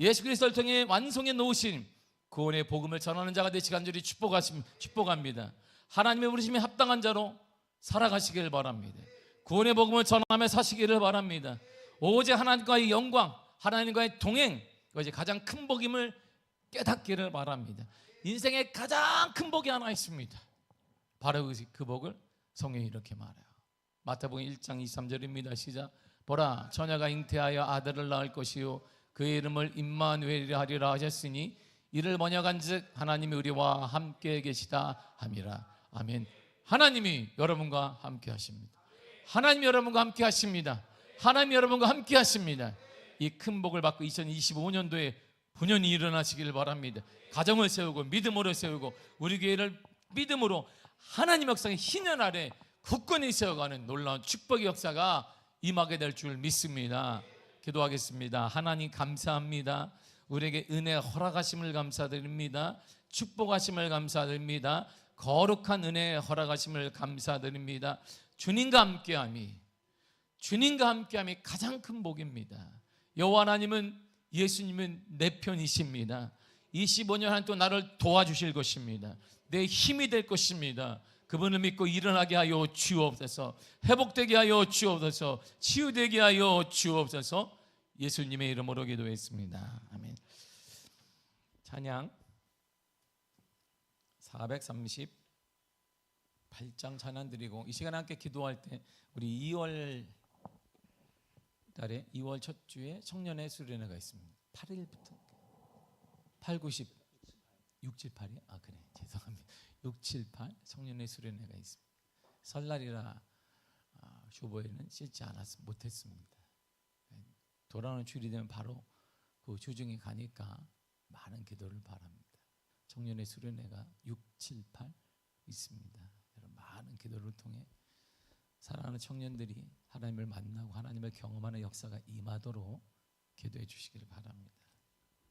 S1: 예수 그리스도를 통해 완성해 놓으신 구원의 복음을 전하는 자가 되시 간절히 축복합니다. 하나님의 부르심에 합당한 자로 살아가시기를 바랍니다. 구원의 복음을 전하며 사시기를 바랍니다. 오직 하나님과의 영광, 하나님과의 동행, 그것이 가장 큰 복임을 깨닫기를 바랍니다. 인생에 가장 큰 복이 하나 있습니다. 바로 그 복을 성경이 이렇게 말해요. 마태복음 1장 23절입니다. 시작. 보라, 처녀가 잉태하여 아들을 낳을 것이요 그의 이름을 임마누엘이라 하리라 하셨으니 이를 번역한즉 하나님이 우리와 함께 계시다 함이라. 아멘. 하나님이 여러분과 함께 하십니다. 하나님이 여러분과 함께 하십니다. 하나님이 여러분과 함께 하십니다. 이 큰 복을 받고 2025년도에 분연히 일어나시길 바랍니다. 가정을 세우고 믿음으로 세우고 우리 교회를 믿음으로 하나님 역사의 희년 아래 굳건히 세워가는 놀라운 축복의 역사가 임하게 될 줄 믿습니다. 기도하겠습니다. 하나님 감사합니다. 우리에게 은혜 허락하심을 감사드립니다. 축복하심을 감사드립니다. 거룩한 은혜 허락하심을 감사드립니다. 주님과 함께함이 주님과 함께함이 가장 큰 복입니다. 여호와 하나님은, 예수님은 내 편이십니다. 25년 한 또 나를 도와주실 것입니다. 내 힘이 될 것입니다. 그분을 믿고 일어나게 하여 주옵소서. 회복되게 하여 주옵소서. 치유되게 하여 주옵소서. 예수님의 이름으로 기도했습니다. 아멘. 찬양 438장 찬양 드리고, 이 시간에 함께 기도할 때 우리 2월 달에 2월 첫 주에 청년의 수련회가 있습니다. 8일부터 8, 9, 10, 6, 7, 8이? 아 그래, 죄송합니다. 6, 7, 8 청년의 수련회가 있습니다. 설날이라 주보에는 씻지 못했습니다. 돌아오는 주일이 되면 바로 그 주중에 가니까 많은 기도를 바랍니다. 청년의 수련회가 6, 7, 8 있습니다. 여러분 많은 기도를 통해 사랑하는 청년들이 하나님을 만나고 하나님을 경험하는 역사가 임하도록 기도해 주시기를 바랍니다.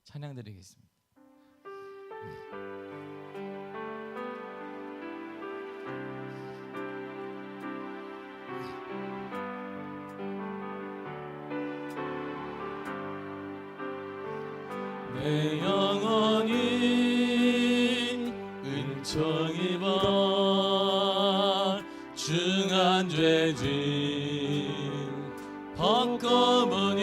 S1: 찬양 드리겠습니다. 내 영혼이 은총이 번 중한 죄짐 벗고보니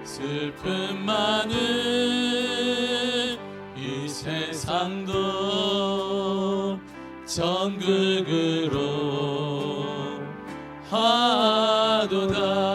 S1: 슬픔 많은 이 세상도 전극으로 하도다.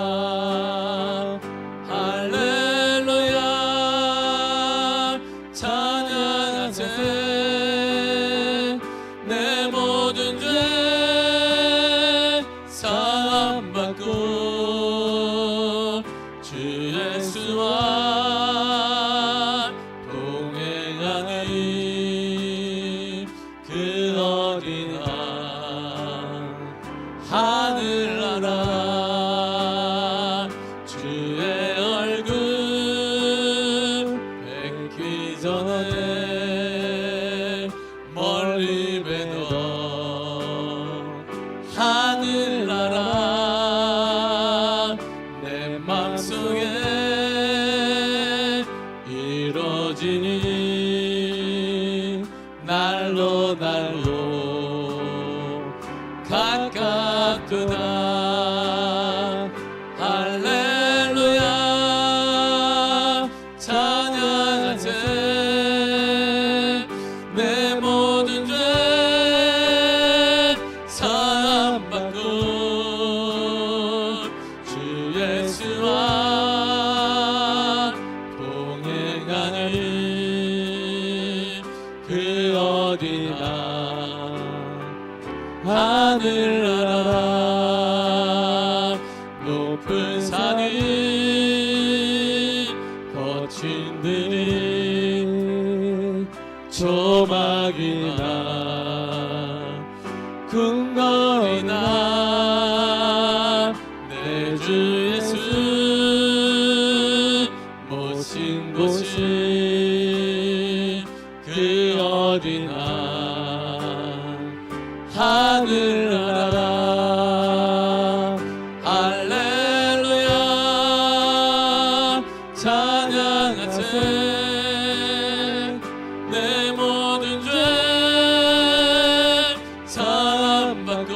S1: 하늘나라 내 맘속에 이루어지니 날로 날로 가깝도다. 할렐루야 찬양하세. 내 모든 죄 사함받고 주 예수와 동행하니 그 어디나 하늘나라 높은 산이 거친 들이 조막이나 궁궐이나 내 주 예수 모신 곳이 그 어디나 하늘나라. 할렐루야 찬양하세. 내 모든 죄 사함받고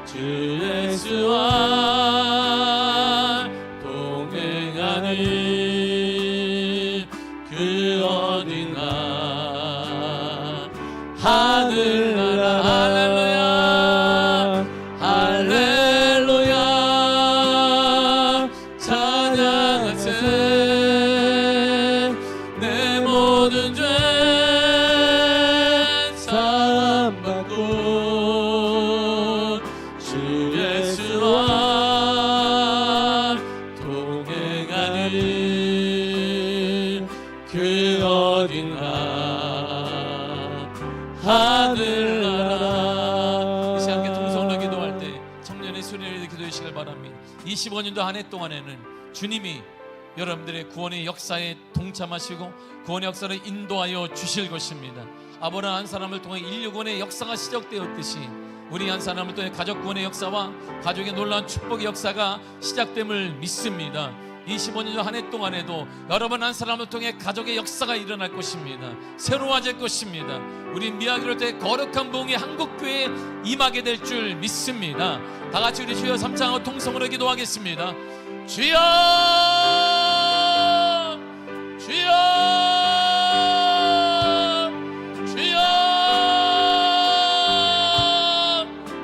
S1: 주 예수와 동행하니 그 어디나 하늘나라. 할렐루야 할렐루야 찬양하세. 내 모든 죄 사함받고 주 예수와 동행하니 그 어디나 하늘나라. 이 시간 함께 통성으로 기도할 때 청년의 수련회를 기도해 주시길 바랍니다. 25년도 한 해 동안에는 주님이 여러분들의 구원의 역사에 동참하시고 구원의 역사를 인도하여 주실 것입니다. 아브라함 한 사람을 통해 인류 구원의 역사가 시작되었듯이 우리 한 사람을 통해 가족 구원의 역사와 가족의 놀라운 축복의 역사가 시작됨을 믿습니다. 25년 한 해 동안에도 여러분 한 사람을 통해 가족의 역사가 일어날 것입니다. 새로워질 것입니다. 우리 미아교를 통해 거룩한 부흥이 한국교회에 임하게 될 줄 믿습니다. 다 같이 우리 주여 삼창하고 통성으로 기도하겠습니다. 주여, 주여, 주여.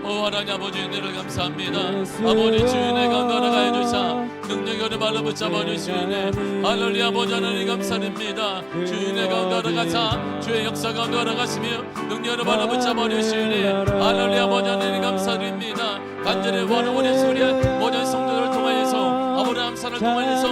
S1: 오 하나님 아버지 은혜를 감사합니다. 아버지 주인의 가운데 나가해 주사 능력이 어느 발로 붙잡아 주시네. 할렐루야. 아버지 하나님 감사드립니다. 주인의 가운데 나가사 주의 역사 가운데 나가시며 능력이 어느 발로 붙잡아 주시네. 할렐루야. 아버지 하나님 감사드립니다. 간절히 원하는 소리에 모든 성도들을 통하여서 아버지 함사를 통하여서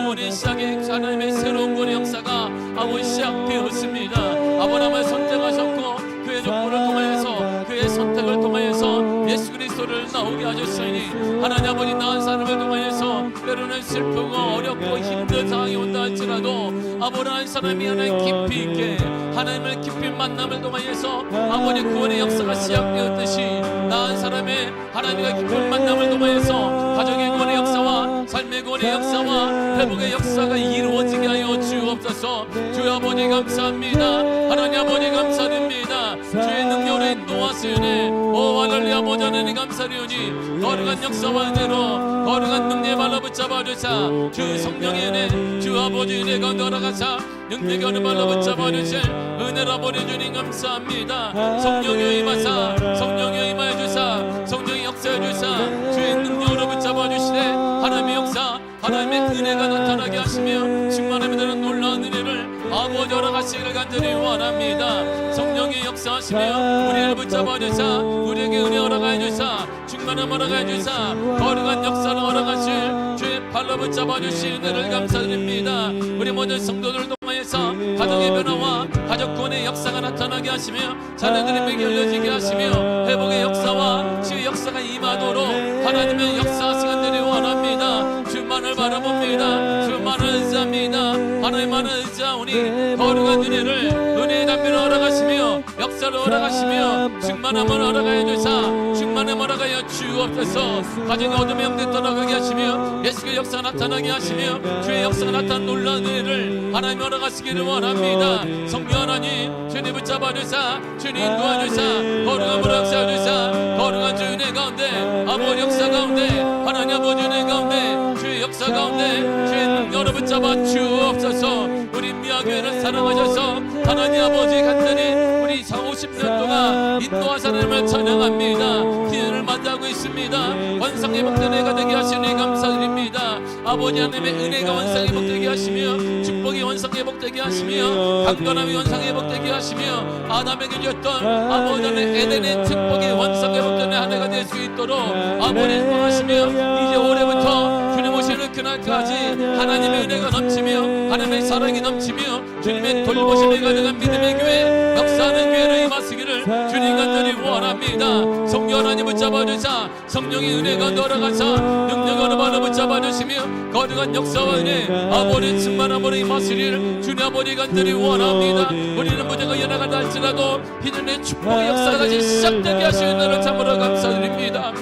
S1: 구원의 시작에 하나님의 새로운 구원의 역사가 아버지 시작되었습니다. 아버지 하나님을 선택하셨고 그의 족보를 통하여서 그의 선택을 통하여서 예수 그리스도를 나오게 하셨으니 하나님 아버지 나은 사람을 통하여서 때로는 슬프고 어렵고 힘든 상황이 온다 할지라도 아버지 한 사람이 하나님 깊이 있게 하나님을 깊이 만남을 통하여서 아버지 구원의 역사가 시작되었듯이 나은 사람의 하나님과 깊은 만남을 통하여서 가정의 구원의 역사와 삶의 구원의 역사와 회복의 역사가 이루어지게 하여 주옵소서. 주여 아버지 감사합니다. 하나님 아버지 감사드립니다. 주의 능력으로 인도하시네. 오 할렐루야. 아버지 하나님 감사드리오니 거룩한 역사와 은혜로 거룩한 능력의 발로 붙잡아 주사 주 성령의 은혜 주 아버지 은혜 가운데 걸어가사 능력의 어느 발로 붙잡아 주실 은혜로 아버지 주님 감사합니다. 성령이여 임하사 성령이여 임하여 주사 성령의 역사해 주사 주의 능력으로 붙잡아 주시되 하나님의 역사 하나님의 은혜가 나타나게 하시며 충만함에 대한 놀라운 은혜를 아버지 허락하시기를 간절히 원합니다. 성령의 역사하시며 우리를 붙잡아 주사 우리에게 은혜 허락하여 주사 충만함 허락하여 주사 거룩한 역사를 허락하실 주의 발로 붙잡아 주신 은혜를 감사드립니다. 우리 모든 성도들 통하여서 가정의 변화와 가족 구원의 역사가 나타나게 하시며 자녀들에게 열려지게 하시며 회복의 역사와 치유의 역사가 임하도록 하나님의 역사하시기 간절히 원합니다. 주만을 바라봅니다. 주만을 의지합니다. 하나님만을 의지하오니 거룩한 은혜의 담비를 허락하시며 역사를 허락하시며 충만함을 허락하여 주사 충만함을 허락하여 주옵소서. 가정의 어둠의 영들 떠나가게 하시며 예수의 역사가 나타나게 하시며 주의 역사가 나타난 놀라운 은혜를 하나님 허락하시기를 원합니다. 성령 하나님 주님 붙잡아 주사 주님 인도하 주사 거룩한 역사 주사 거룩한 주 은혜 가운데 아버지 역사 가운데 하나님 아버지 은혜 가운데 주의 역사 가운데 주의 능력을 붙잡아 주옵소서. 우리 미아교회를 사랑하셔서 하나님 아버지 간절히 우리 50년 동안 인도하사 하나님을 찬양합니다. 기회를 만나고 있습니다. 원상의 복되게 되게 하시니 감사드립니다. 아버지 하나님의 은혜가 원상의 복되게 하시며 축복이 원상의 복되게 하시며 강건함이 원상의 복되게 하시며 아담에게 주었던 아버지 하나님의 에덴의 축복이 원상의 복되는 한 해가 될 수 있도록 아버지 인도하시며 이제 올해부터 주님 오시는 그날까지 하나님의 은혜가 넘치며 하나님의 사랑이 넘치며 주님의 돌보심이 가득한 믿음의 교회 역사하는 교회를 임하시기를 주님 간절히 원합니다. 성령 하나님 붙잡아 주사 성령의 은혜가 늘어가사 능력으로 바로 붙잡아 주시며 거룩한 역사와 은혜 아버지 충만함으로 임하시기를 주님 아버지 간절히 원합니다. 우리는 무죄가 연약하다 할지라도 희년의 축복의 역사가 다시 시작되게 하시는 은혜를 참으로 감사드립니다.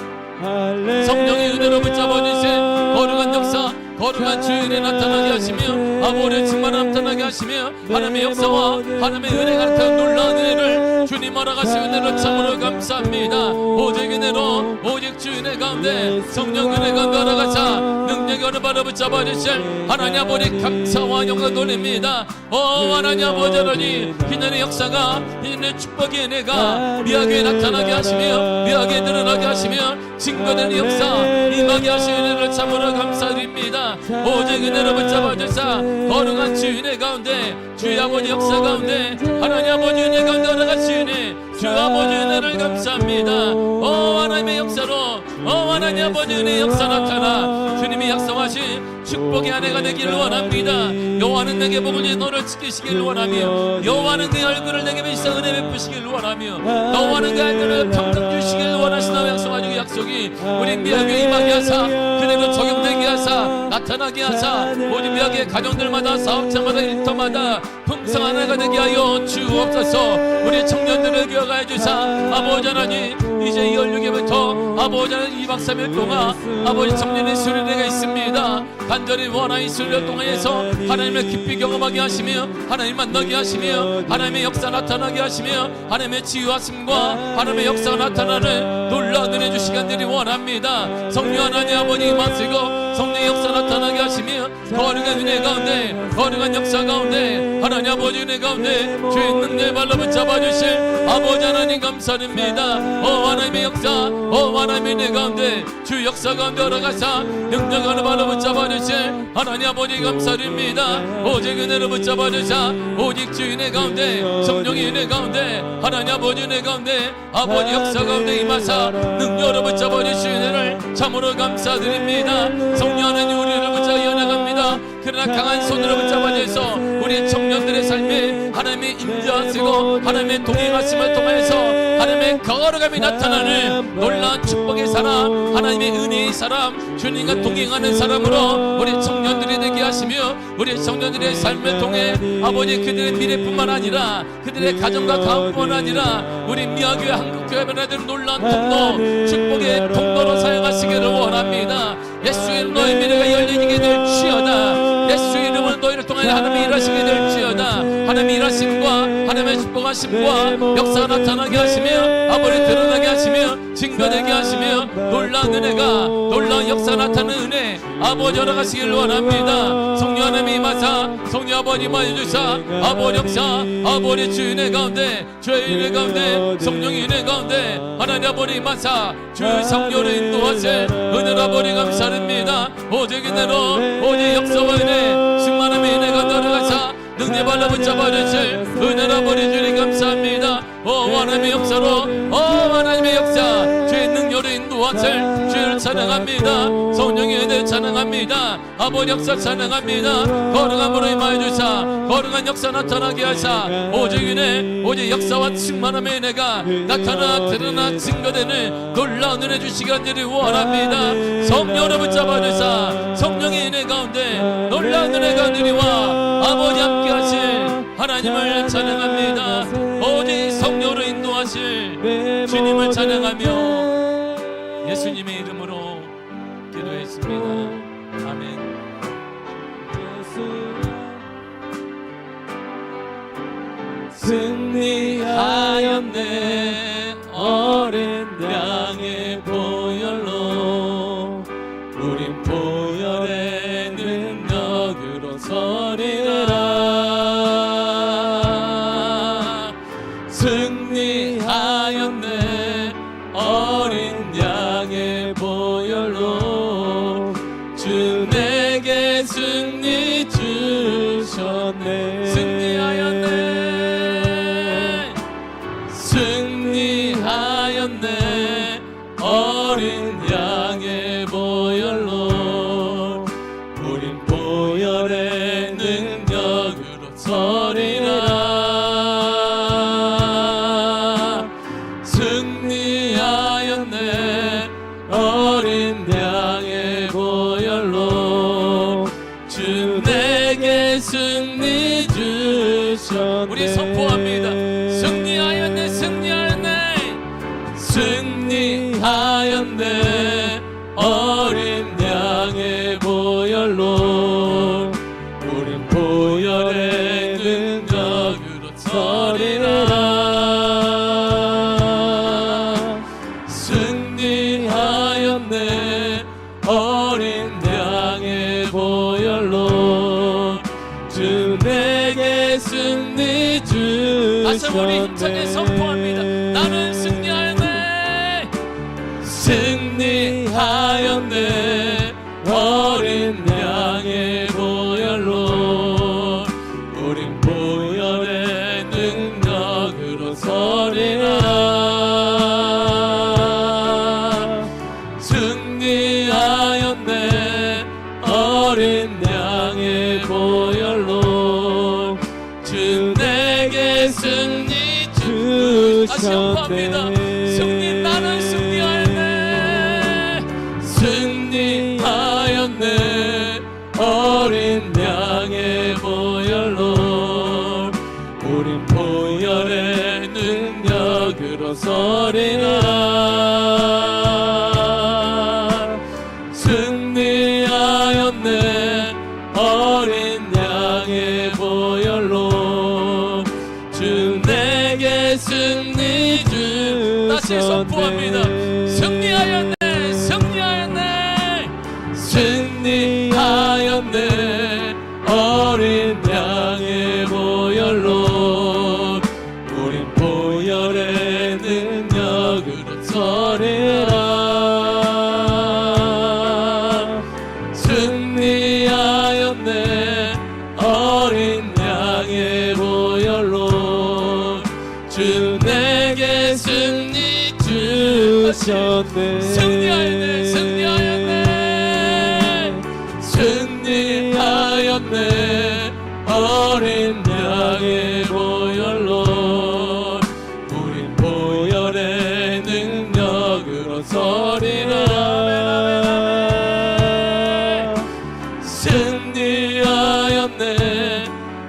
S1: 성령의 은혜로 붙잡아 주신 거룩한 역사 거룩한 주의 은혜 나타나게 하시며 아버지의 충만함 나타나게 하시며 하나님의 역사와 하나님의 은혜가 나타난 놀라운 은혜를 주님 허락하신 은혜를 참으로 감사합니다. 오직 은혜로 오직 주의 은혜 가운데 성령 은혜 가운데 허락하사 능력이 어느 바로 붙잡아 주실 하나님 아버지 감사와 영광 돌립니다. 오 하나님 아버지 하나님 희년의 역사가 희년의 축복의 은혜가 미학에 나타나게 하시며 미학에 드러나게 하시며 증거되는 역사 임하게 하신 은혜를 참으로 감사드립니다. 오직 은혜로 붙잡아 주사 거룩한 주의 은혜 가운데 주의 아버지 역사 가운데 하나님 아버지 은혜 가운데 허락하시니 주 아버지 은혜를 감사합니다. 오 하나님의 역사로 오 하나님 아버지 은혜의 역사 나타나 주님이 약속하신 축복의 아내가 되기를 원합니다. 여호와는 내게 복을 주시 너를 지키시길 원하며 여호와는 내 얼굴을 내게 비추사 은혜 베푸시길 원하며 여호와는 내 아들을 평생 주시길 원하시나 약속하시고 약속이 우리 미학에 임하게 하사 그대로 적용되게 하사 나타나게 하사 우리 미학의 가정들마다 사업자마다 일터마다 풍성한 아내가 되게 하여 주옵소서. 우리 청년들을 기억하여 주사 아버지 하나님 이제 16일부터 아버지 하나님 2박 3일 동안 아버지 청년의 수련회가 있습니다. 간절히 원하는 수련회 동안에서 하나님을 깊이 경험하게 하시며 하나님 만나게 하시며 하나님의 역사 나타나게 하시며 하나님의 치유하심과 하나님의 역사가 나타나는 놀라운 은혜 주시간들이 원합니다. 성령 하나님 아버지 임하시고 성령의 역사 나타나게 하시며 거룩한 은혜 가운데 거룩한 역사 가운데 하나님 아버지 은혜 가운데 주의 능력의 발로 붙잡아 주실 아버지 하나님 감사드립니다. 하나님의 역사 하나님의 은혜 가운데 주 역사 가운데 걸어가사 능력하는 발로 붙잡아 주실 하나님 아버지 감사드립니다. 오직 은혜로 붙잡아 주사 오직 주 은혜 가운데 성령의 은혜 가운데 하나님 아버지 은혜 가운데 아버지 역사 가운데 임하사 능력으로 붙잡아 주실 은혜를 참으로 감사드립니다. 성령 하나님 우리를 붙잡아 이어나갑니다. 그러나 강한 손으로 붙잡아 주셔서 우리 청년들의 삶에 하나님의 인도하시고 하나님의 동행하심을 통해서 하나님의 거룩함이 나타나는 놀라운 축복의 사람 하나님의 은혜의 사람 주님과 동행하는 사람으로 우리 청년들이 되게 하시며 우리 청년들의 삶을 통해 아버지 그들의 미래뿐만 아니라 그들의 가정과 가정뿐만 아니라 우리 미아교회 한국교회 변화되는 놀라운 통로 축복의 통로로 사용하시기를 원합니다. 예수의 이름 너의 미래가 열리게 될지어다. 예수의 이름으로 너희를 통해 하나님이 일하시게 될지어다. 하나님의 일하심과 하나님의 축복하심과 역사가 나타나게 하시며 아버지 드러나게 하시며 증거되게 하시며 놀라운 은혜가 놀라운 역사 나타나는 은혜 아버지 열어가시길 원합니다. 성령 하나님이 임하사 성령 아버지 임하여주사 아버지 역사 아버지 주 은혜 가운데 주의 은혜 가운데 성령의 은혜 가운데 하나님 아버지 임하사 주의 성령을 인도하세 은혜로 아버지 감사드립니다. 오직 은혜로 오직 역사와 은혜 충만함의 은혜가 들어가사 능력 발로 붙잡아 주실 은혜로 아버지 주님 감사합니다. 하나님의 역사로 하나님의 역사 주의 능력으로 인도하실 주를 찬양합니다. 성령의 은혜 찬양합니다. 아버지 역사 찬양합니다. 거룩함으로 임하여 주사 거룩한 역사 나타나게 하사 오직 은혜 오직 역사와 충만함의 은혜가 나타나 드러나 증거되는 놀라운 은혜 주시기를 원합니다. 성령으로 붙잡아 주사 성령의 은혜 가운데 놀라운 은혜 가운데와 아버지 함께 하실 하나님을 찬양합니다. 오직 성령으로 인도하실 주님을 찬양하며 예수님의 이름으로 기도했습니다. 아멘. 승리하였네 어린 양의 보혈로 우린 보혈의 능력으로 서리라. 승리하였네 어린 양의 보혈로 주 내게 승리 주셨네. 승리하였네 승리하였네 어린 양의 보혈로 우린 보혈의 능력으로 서리라. 승리하였네 어린 양의 보혈로 주 내게 승리 주셨네. 우리 선포합니다. 승리하였네 승리하였네 승리하였네 어린 양의 보혈로 우린 보혈의 능력으로 서리라. 승리하였네 어린 양의 보혈로 주 내게 승리 주셨네. 다시 우리 힘차게 선포합니다. 나는 승리하였네 승리하였네 어린 양의 보혈로 우린 보혈의 능력으로 서리라. 승리하였네 어린
S2: 향해 보혈로 주 내게 승리 주셨네.
S1: 승리, 나는 승리하였네.
S2: 승리하였네. 어린 양의 보혈로 우린 보혈의 능력으로 서리라. 승리하였네. 어린 양의 보혈로 주 내게 승리 주셨네.
S1: 다시 선포합니다. 승리하였네. 승리하였네.
S2: 승리하였네. 어린 양의 보혈로 우린 보혈의 능력으로 서리라. 승리하였네. 어린 양의 보혈로 주 내게 승리 주셨네.
S1: 승리하였네. 승리하였네.
S2: 승리하였네. 어린 양의 보혈로 우린 보혈의 능력으로 서리라. 승리하였네.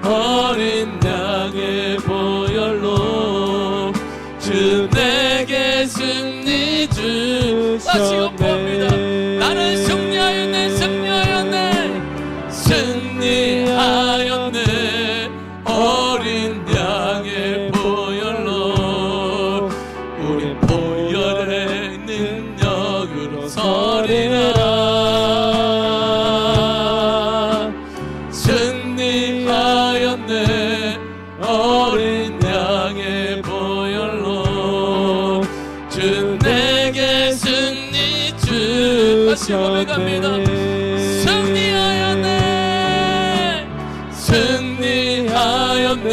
S2: 어린 양의 보혈로 주 내게 승리 주셨네.
S1: 나는 승리하였네. 승리하였네.
S2: 승리하였네. 어린 양의 보혈로 우린 보혈의 능력으로 서리라. 승리하였네. 어린 양의 보혈로 주 내게 승리 주셨네.
S1: 승리하였네.
S2: 승리하였네.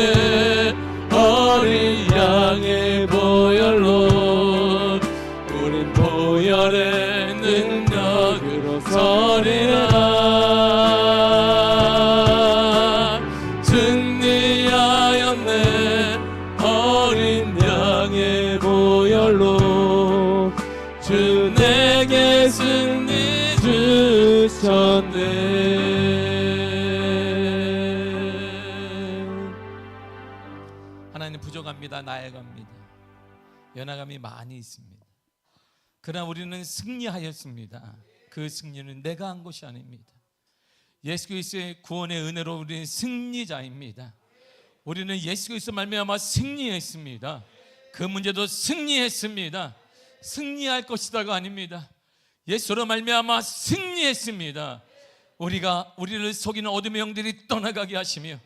S2: 어린 양의 보혈로 우린 보혈의 능력으로 서리라. 승리하였네. 어린 양의 보혈로 주 내게 승리 주셨네.
S1: 하나님 부족합니다. 나아갑니다. 연약함이 많이 있습니다. 그러나 우리는 승리하였습니다. 그 승리는 내가 한 것이 아닙니다. 예수 그리스도의 구원의 은혜로 우리는 승리자입니다. 우리는 예수 그리스도 말미암아 승리했습니다. 그 문제도 승리했습니다. 승리할 것이다가 아닙니다. 예수로 말미암아 승리했습니다. 우리를 속이는 어둠의 영들이 떠나가게 하시며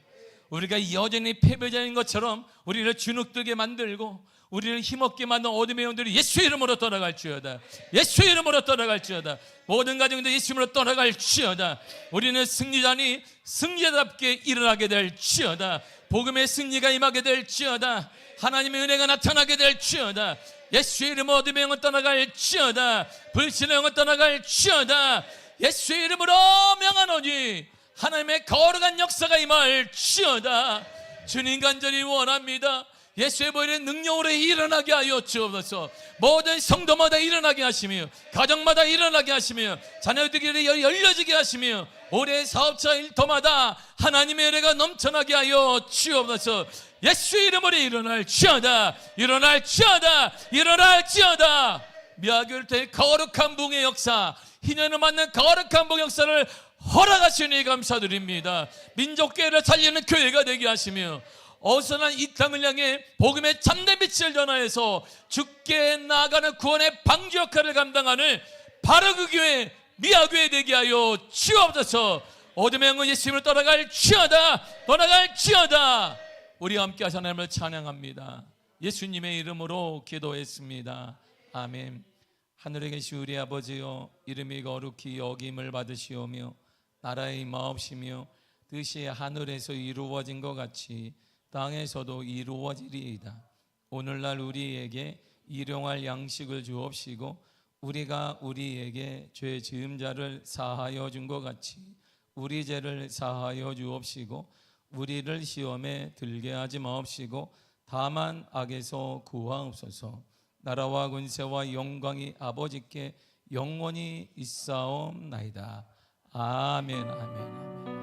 S1: 우리가 여전히 패배자인 것처럼 우리를 주눅들게 만들고 우리를 힘없게 만든 어둠의 영들이 예수의 이름으로 떠나갈지어다. 예수의 이름으로 떠나갈지어다. 모든 가정도 예수 이름으로 떠나갈지어다. 우리는 승리자니 승리자답게 일어나게 될지어다. 복음의 승리가 임하게 될지어다. 하나님의 은혜가 나타나게 될지어다. 예수의 이름으로 어둠의 영은 떠나갈지어다. 불신의 영은 떠나갈지어다. 예수의 이름으로 명하노니 하나님의 거룩한 역사가 임할지어다. 주님 간절히 원합니다. 예수의 보혈의 능력으로 일어나게 하여 주옵소서. 모든 성도마다 일어나게 하시며 가정마다 일어나게 하시며 자녀들이 열려지게 하시며 올해 사업자 일터마다 하나님의 은혜가 넘쳐나게 하여 주옵소서. 예수의 이름으로 일어날지어다. 일어날지어다. 일어날지어다. 미아교회 거룩한 붕의 역사, 희년을 맞는 거룩한 붕의 역사를 허락하시니 감사드립니다. 민족교회를 살리는 교회가 되게 하시며 어선한 이 땅을 향해 복음의 참된 빛을 전하여서 주께 나아가는 구원의 방주 역할을 감당하는 바로 그 교회 미아교회 되게 하여 주옵소서. 어둠의 영은 예수님을 떠나갈지어다. 떠나갈지어다. 우리와 함께 하신 하나님을 찬양합니다. 예수님의 이름으로 기도했습니다. 아멘. 하늘에 계신 우리 아버지여, 이름이 거룩히 여김을 받으시오며 나라의 임하옵시며 뜻이 하늘에서 이루어진 것 같이 땅에서도 이루어지리이다. 오늘날 우리에게 일용할 양식을 주옵시고 우리가 우리에게 죄 지은 자를 사하여 준 것 같이 우리 죄를 사하여 주옵시고 우리를 시험에 들게 하지 마옵시고 다만 악에서 구하옵소서. 나라와 군세와 영광이 아버지께 영원히 있사옵나이다. 아멘, 아멘, 아멘.